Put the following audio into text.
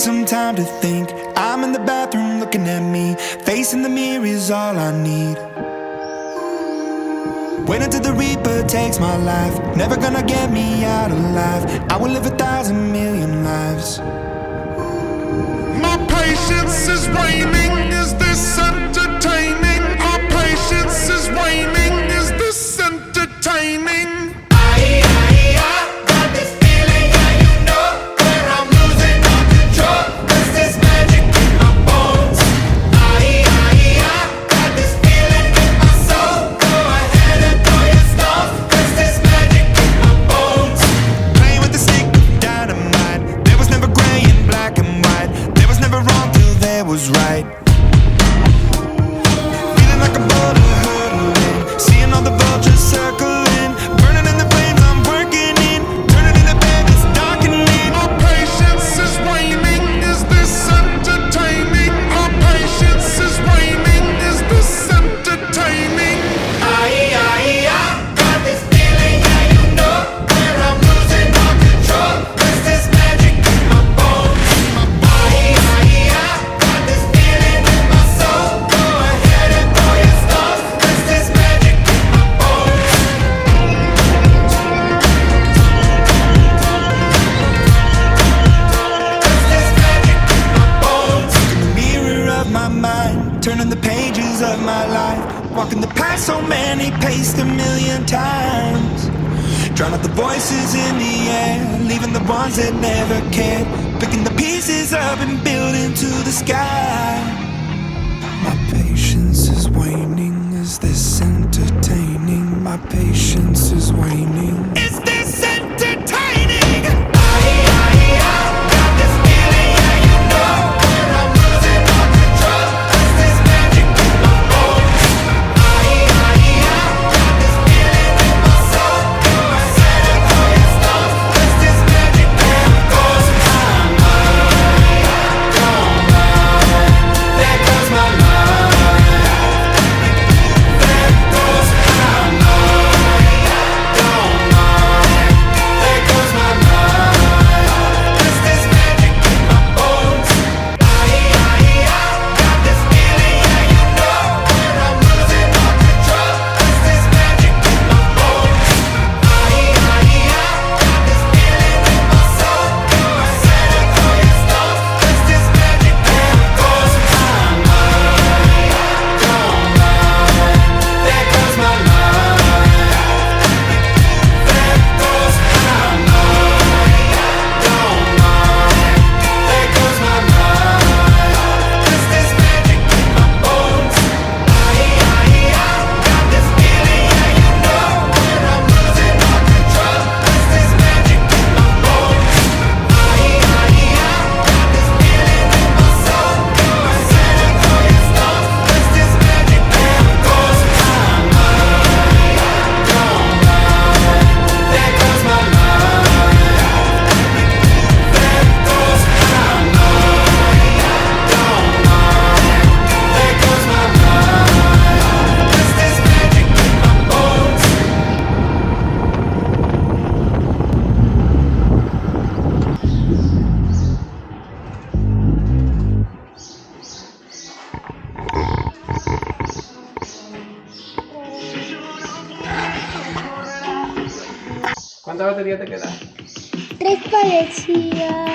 some time to think. I'm in the bathroom looking at me. Facing the mirror is all I need. Wait until the Reaper takes my life. Never gonna get me out alive. I will live 1,000 million lives. My patience is waning. Is this entertaining? My patience is waning. Is this entertaining? Was right. Feeling like a boulder hurtling, seeing all the vultures circling, burning in the flames I'm working in, turning in the bed that's darkening. Our patience is waning. Is this entertaining? Our patience is waning. Is this entertaining? I got this feeling, yeah, you know, where I'm losing all control. There's this magic in my bones. Turning the pages of my life, walking the path so many paced 1,000,000 times. Drown out the voices in the air, leaving the ones that never cared. Picking the pieces up and building to the sky. My patience is waning. Is this entertaining? My patience is waning. Is this entertaining? Got this feeling, yeah, you know, where I'm losing all control. There's this magic in my bones. Got this feeling in my soul. Go ahead and throw your stones. There's this magic there goes my mind. There goes my mind. There goes my mind. Don't mind. There goes my mind. There's this magic in my bones. Got this feeling, yeah, you know, where I'm losing all control. There's this magic in my bones. Got this feeling in my soul. Go ahead and throw your stones. There's this magic there goes my mind. Don't mind. There goes my mind. There goes my mind. Don't mind. There goes my mind. There's this magic in my bones. Got this feeling, yeah, you know, where I'm losing all control. There's this magic in my bones. Got this feeling in my soul. Go ahead and throw your stones. There's this magic there goes my mind. Don't mind. There goes my mind. There goes my mind. Don't mind. There goes my mind. There's this magic in my bones. ¿Cuánta batería te queda? 3 parecía.